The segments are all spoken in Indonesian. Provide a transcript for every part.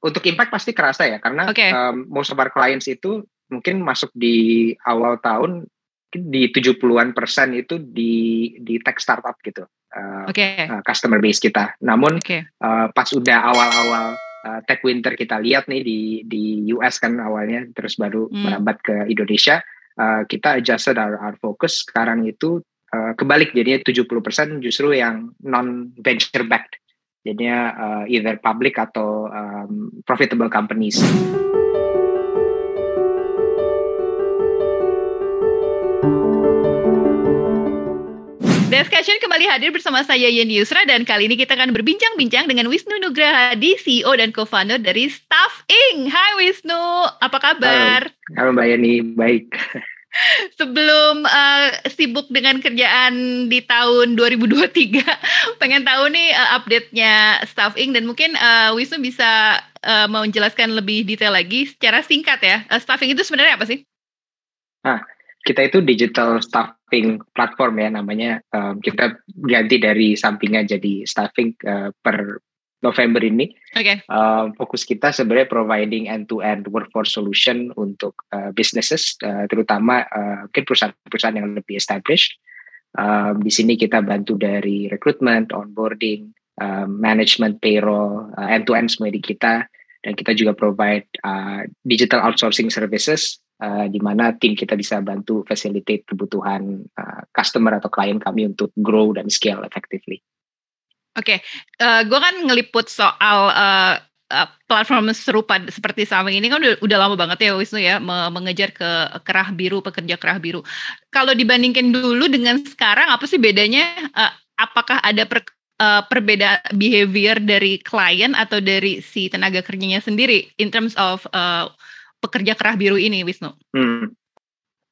untuk impact pasti kerasa ya, karena Oke. most of our clients itu mungkin masuk di awal tahun di 70-an% itu di tech startup gitu, Oke. customer base kita. Namun Oke. pas udah awal-awal tech winter kita lihat nih di US kan awalnya, terus baru merambat ke Indonesia, kita adjusted our focus. Sekarang itu kebalik, jadinya 70% justru yang non venture backed. Jadinya either public atau profitable companies. Discussion kembali hadir bersama saya Yeni Yusra, dan kali ini kita akan berbincang-bincang dengan Wisnu Nugrahadi, CEO dan co-founder dari Staff Inc. Hai Wisnu, apa kabar? Halo Mbak Yeni, baik. Sebelum sibuk dengan kerjaan di tahun 2023, pengen tahu nih update-nya Staff Inc. dan mungkin Wisnu bisa menjelaskan lebih detail lagi secara singkat ya. Staff Inc. itu sebenarnya apa sih? Kita itu digital staffing platform ya namanya. Kita ganti dari sampingan jadi staffing per November ini. Oke. Fokus kita sebenarnya providing end-to-end workforce solution untuk businesses, terutama mungkin perusahaan-perusahaan yang lebih established. Di sini kita bantu dari recruitment, onboarding, management, payroll, end-to-end semua di kita. Dan kita juga provide digital outsourcing services, di mana tim kita bisa bantu facilitate kebutuhan customer atau klien kami untuk grow dan scale effectively. Oke, gue kan ngeliput soal platform serupa seperti Staffing ini kan udah lama banget ya Wisnu ya, mengejar ke kerah biru, pekerja kerah biru. Kalau dibandingkan dulu dengan sekarang, apa sih bedanya? Apakah ada perbedaan behavior dari klien atau dari si tenaga kerjanya sendiri in terms of pekerja kerah biru ini, Wisnu?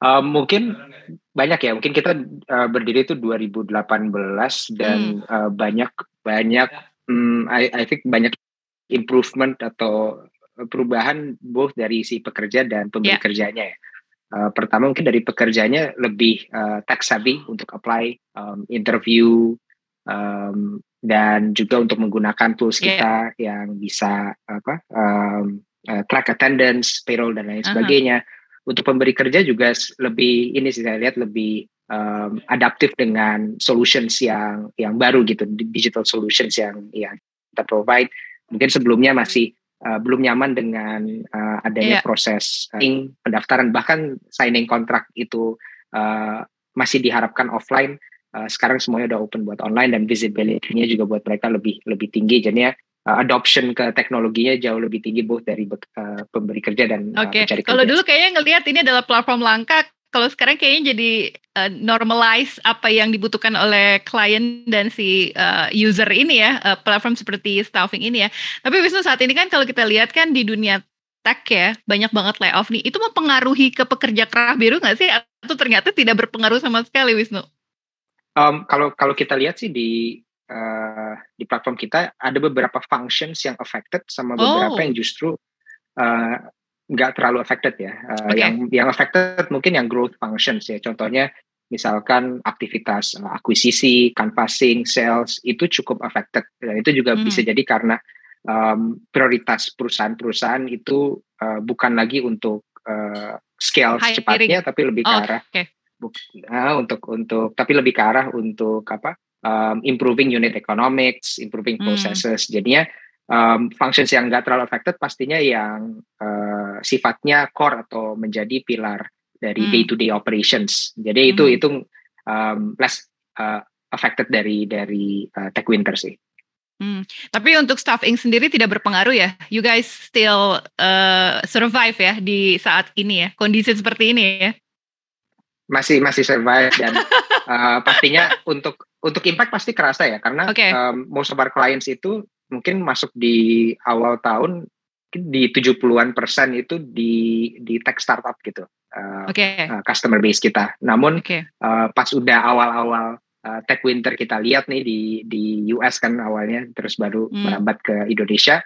Mungkin banyak ya. Mungkin kita berdiri itu 2018 dan banyak I think banyak improvement atau perubahan both dari si pekerja dan pemberi kerjanya ya. Pertama mungkin dari pekerjanya lebih tech savvy untuk apply, interview, dan juga untuk menggunakan tools kita yang bisa track attendance, payroll dan lain sebagainya. Untuk pemberi kerja juga lebih ini sih saya lihat lebih adaptif dengan solutions yang baru gitu, digital solutions yang kita provide. Mungkin sebelumnya masih belum nyaman dengan adanya proses pendaftaran, bahkan signing kontrak itu masih diharapkan offline. Sekarang semuanya udah open buat online dan visibility-nya juga buat mereka lebih tinggi. Jadinya adoption ke teknologinya jauh lebih tinggi both dari pemberi kerja dan pencari kerja. Kalau dulu kayaknya ngelihat ini adalah platform langka, kalau sekarang kayaknya jadi normalize apa yang dibutuhkan oleh klien dan si user ini ya, platform seperti Staffing ini ya. Tapi Wisnu, saat ini kan kalau kita lihat kan di dunia tech ya, banyak banget layoff nih. Itu mempengaruhi ke pekerja kerah biru nggak sih? Atau ternyata tidak berpengaruh sama sekali, Wisnu? Kalau kita lihat sih di platform kita ada beberapa functions yang affected sama beberapa yang justru nggak terlalu affected ya. Yang affected mungkin yang growth functions ya. Contohnya misalkan aktivitas akuisisi, canvassing, sales itu cukup affected. Dan itu juga bisa jadi karena prioritas perusahaan-perusahaan itu bukan lagi untuk scale secepatnya, tapi lebih ke arah tapi lebih ke arah untuk improving unit economics, improving processes. Jadinya functions yang nggak terlalu affected pastinya yang sifatnya core atau menjadi pilar dari day to day operations. Jadi itu less affected dari tech winter sih. Tapi untuk Staffing sendiri tidak berpengaruh ya? You guys still survive ya di saat ini ya, kondisi seperti ini ya? Masih survive dan pastinya untuk impact pasti kerasa ya, karena most of our clients itu mungkin masuk di awal tahun di 70-an% itu di tech startup gitu, customer base kita. Namun pas udah awal-awal tech winter kita lihat nih di US kan awalnya, terus baru merambat ke Indonesia,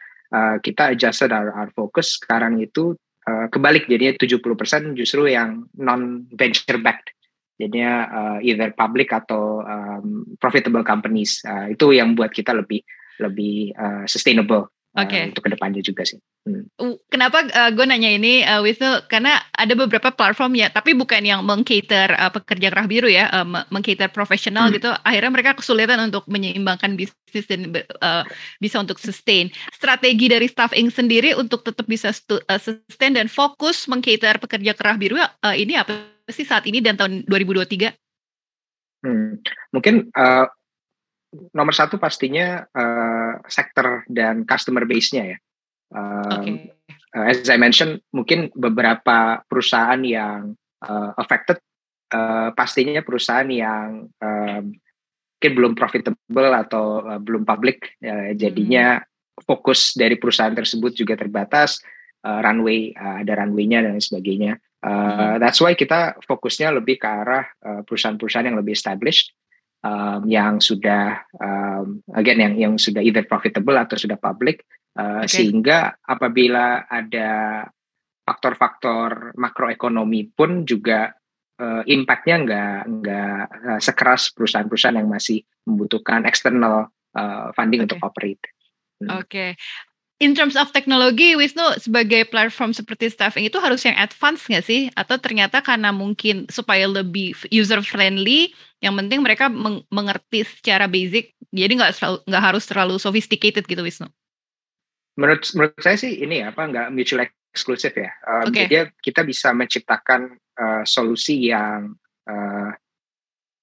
kita adjusted our focus. Sekarang itu kebalik, jadinya 70% justru yang non venture backed. Jadinya either public atau profitable companies. Itu yang buat kita lebih sustainable untuk kedepannya juga sih. Kenapa gue nanya ini, Wisnu? Karena ada beberapa platform ya, tapi bukan yang meng-cater pekerja kerah biru ya, meng-cater profesional gitu. Akhirnya mereka kesulitan untuk menyeimbangkan bisnis dan bisa untuk sustain. Strategi dari Staffing sendiri untuk tetap bisa sustain dan fokus meng-cater pekerja kerah biru ini apa sih saat ini dan tahun 2023? Mungkin nomor satu pastinya sektor dan customer base-nya ya. As I mentioned, mungkin beberapa perusahaan yang affected, pastinya perusahaan yang mungkin belum profitable atau belum public, jadinya fokus dari perusahaan tersebut juga terbatas, runway, ada runway-nya dan sebagainya. That's why kita fokusnya lebih ke arah perusahaan-perusahaan yang lebih established, yang sudah again yang sudah either profitable atau sudah public. Sehingga apabila ada faktor-faktor makroekonomi pun juga impact-nya nggak sekeras perusahaan-perusahaan yang masih membutuhkan external funding untuk operate. In terms of teknologi, Wisnu, sebagai platform seperti Staffing itu harus yang advance nggak sih? Atau ternyata karena mungkin supaya lebih user friendly, yang penting mereka mengerti secara basic, jadi nggak harus terlalu sophisticated gitu, Wisnu? Menurut saya sih ini nggak mutual exclusive ya. Jadi kita bisa menciptakan solusi yang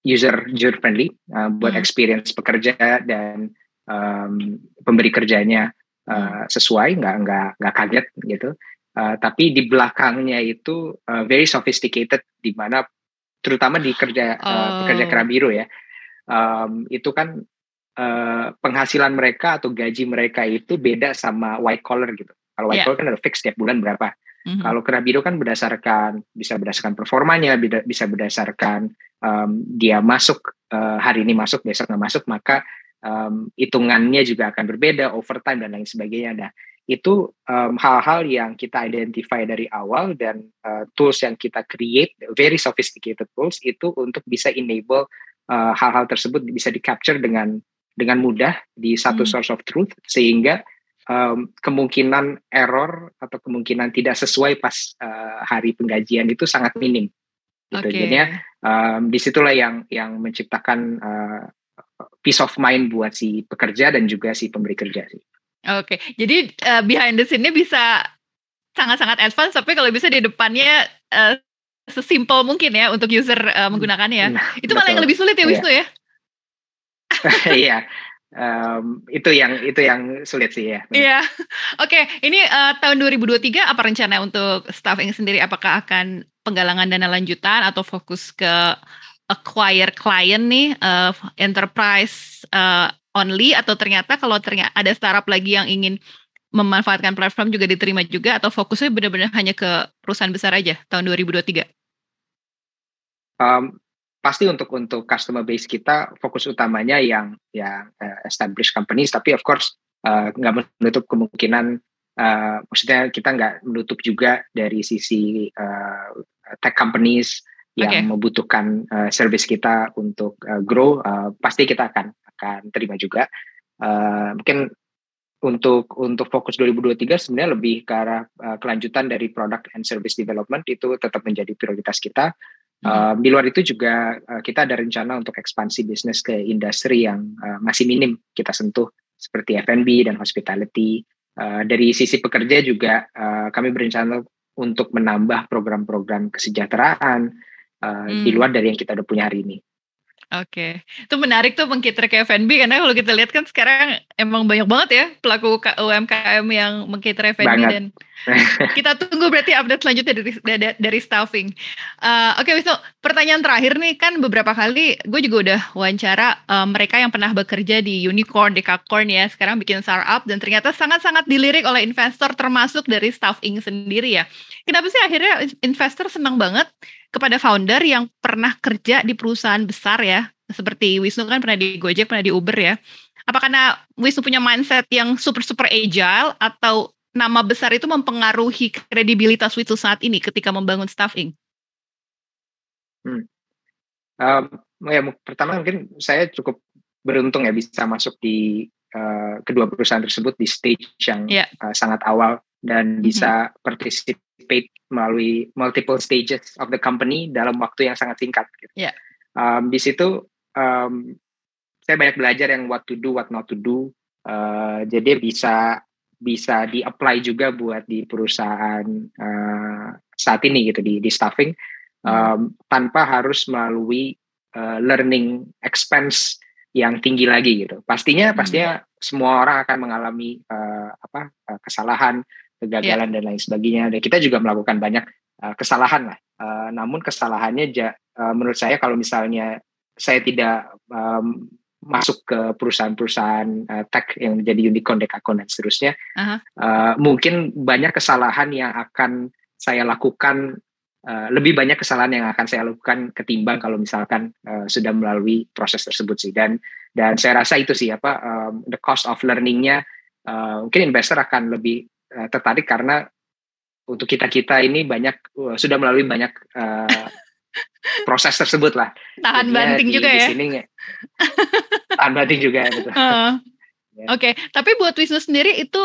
user friendly buat experience pekerja dan pemberi kerjanya sesuai, nggak kaget gitu. Tapi di belakangnya itu very sophisticated, di mana terutama di pekerja kerah biru ya, itu kan penghasilan mereka atau gaji mereka itu beda sama white collar gitu. Kalau white collar kan ada fix tiap bulan berapa. Kalau kerah biru kan bisa berdasarkan performanya, bisa berdasarkan dia masuk hari ini masuk, besok nggak masuk, maka hitungannya juga akan berbeda, overtime dan lain sebagainya. Nah, itu hal-hal yang kita identify dari awal, dan tools yang kita create, very sophisticated tools itu untuk bisa enable hal-hal tersebut bisa di-capture dengan mudah di satu source of truth, sehingga kemungkinan error atau kemungkinan tidak sesuai pas hari penggajian itu sangat minim. Gitu. Jadinya disitulah yang menciptakan peace of mind buat si pekerja dan juga si pemberi kerja sih. Jadi behind the scene-nya bisa sangat-sangat advance, tapi kalau bisa di depannya sesimpel mungkin ya untuk user menggunakannya. Itu malah yang lebih sulit ya, Wisnu ya? Iya. Itu yang sulit sih ya. Iya. Ini tahun 2023 apa rencana untuk Staffing sendiri? Apakah akan penggalangan dana lanjutan atau fokus ke acquire client nih, enterprise only, atau ternyata kalau ada startup lagi yang ingin memanfaatkan platform juga diterima juga, atau fokusnya benar-benar hanya ke perusahaan besar aja tahun 2023? Pasti untuk customer base kita fokus utamanya yang established companies, tapi of course nggak menutup kemungkinan, maksudnya kita nggak menutup juga dari sisi tech companies yang membutuhkan service kita untuk grow, pasti kita akan terima juga. Mungkin untuk fokus 2023 sebenarnya lebih ke arah kelanjutan dari product and service development, itu tetap menjadi prioritas kita. Di luar itu juga kita ada rencana untuk ekspansi bisnis ke industri yang masih minim kita sentuh, seperti F&B dan hospitality. Dari sisi pekerja juga kami berencana untuk menambah program-program kesejahteraan di luar dari yang kita udah punya hari ini. Itu menarik tuh meng-cater ke F&B, karena kalau kita lihat kan sekarang emang banyak banget ya pelaku UMKM yang meng-cater F&B, dan kita tunggu berarti update selanjutnya dari Staffing. Wisnu, pertanyaan terakhir nih, kan beberapa kali gue juga udah wawancara mereka yang pernah bekerja di unicorn, dekakorn ya, sekarang bikin startup, dan ternyata sangat-sangat dilirik oleh investor, termasuk dari Staffing sendiri ya. Kenapa sih akhirnya investor senang banget kepada founder yang pernah kerja di perusahaan besar ya, seperti Wisnu kan pernah di Gojek, pernah di Uber ya. Apa karena Wisnu punya mindset yang super agile, atau nama besar itu mempengaruhi kredibilitas Wisnu saat ini ketika membangun Staffing? Pertama mungkin saya cukup beruntung ya bisa masuk di kedua perusahaan tersebut di stage yang sangat awal dan bisa participate melalui multiple stages of the company dalam waktu yang sangat singkat. Gitu. Yeah. Di situ saya banyak belajar yang what to do, what not to do. Jadi bisa di-apply juga buat di perusahaan saat ini gitu di staffing tanpa harus melalui learning expense yang tinggi lagi gitu. Pastinya semua orang akan mengalami kesalahan, kegagalan dan lain sebagainya. Dan kita juga melakukan banyak kesalahan lah. Namun kesalahannya menurut saya kalau misalnya saya tidak masuk ke perusahaan-perusahaan tech yang menjadi unicorn, dekakon dan seterusnya, mungkin banyak kesalahan yang akan saya lakukan, lebih banyak kesalahan yang akan saya lakukan ketimbang kalau misalkan sudah melalui proses tersebut sih. Dan saya rasa itu sih the cost of learning-nya mungkin investor akan lebih tertarik karena untuk kita ini sudah melalui banyak proses tersebut lah. Tahan banting juga ya. Di sini tahan banting juga betul. Oke, tapi buat Wisnu sendiri itu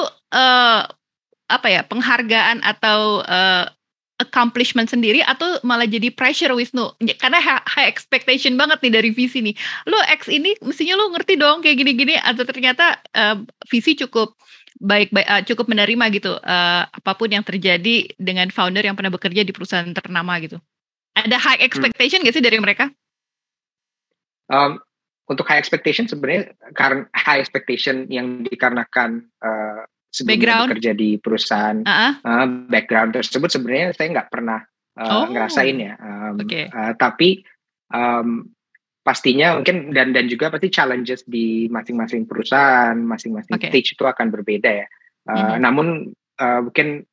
penghargaan atau accomplishment sendiri atau malah jadi pressure Wisnu? Karena high expectation banget nih dari visi nih. Lo X ini mestinya lo ngerti dong kayak gini-gini, atau ternyata visi cukup baik-baik, cukup menerima gitu apapun yang terjadi dengan founder yang pernah bekerja di perusahaan ternama gitu. Ada high expectation nggak sih dari mereka? Untuk high expectation sebenarnya karena high expectation yang dikarenakan sebelumnya bekerja di perusahaan background tersebut sebenarnya saya nggak pernah ngerasain ya. Tapi pastinya mungkin dan juga pasti challenges di masing-masing perusahaan, masing-masing stage itu akan berbeda ya. Namun mungkin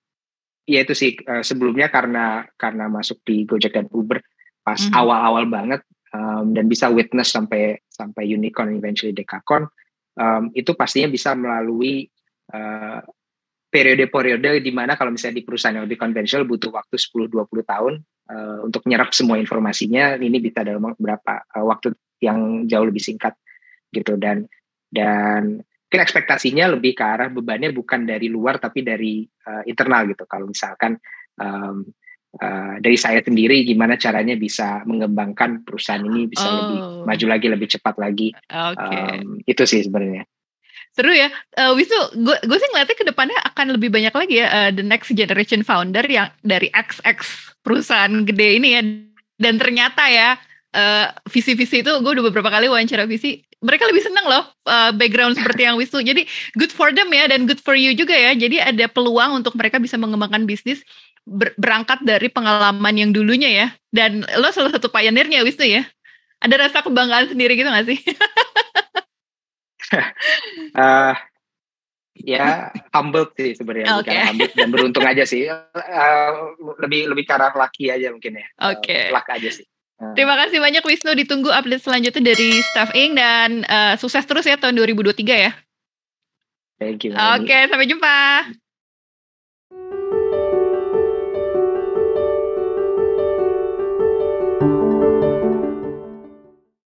ya itu sih sebelumnya karena masuk di Gojek dan Uber pas awal-awal banget dan bisa witness sampai unicorn eventually dekakon, itu pastinya bisa melalui periode-periode di mana kalau misalnya di perusahaan yang lebih konvensional butuh waktu 10-20 tahun untuk nyerap semua informasinya, ini bisa dalam beberapa waktu yang jauh lebih singkat gitu. Dan mungkin ekspektasinya lebih ke arah bebannya bukan dari luar tapi dari internal gitu. Kalau misalkan dari saya sendiri gimana caranya bisa mengembangkan perusahaan ini bisa lebih maju lagi, lebih cepat lagi. Itu sih sebenarnya. Seru ya, Wisnu. Gue sih ngeliatnya ke depannya akan lebih banyak lagi ya the next generation founder yang dari XX perusahaan gede ini ya. Dan ternyata ya visi-visi itu gue udah beberapa kali wawancara visi, mereka lebih senang loh background seperti yang Wisnu. Jadi good for them ya, dan good for you juga ya. Jadi ada peluang untuk mereka bisa mengembangkan bisnis berangkat dari pengalaman yang dulunya ya. Dan lo salah satu pioneernya Wisnu ya. Ada rasa kebanggaan sendiri gitu gak sih? Ya humble sih sebenarnya, humble dan beruntung aja sih. Lebih ke arah lucky aja mungkin ya. Luck aja sih. Terima kasih banyak Wisnu, ditunggu update selanjutnya dari Staff Inc. dan sukses terus ya tahun 2023 ya. Thank you. Sampai jumpa.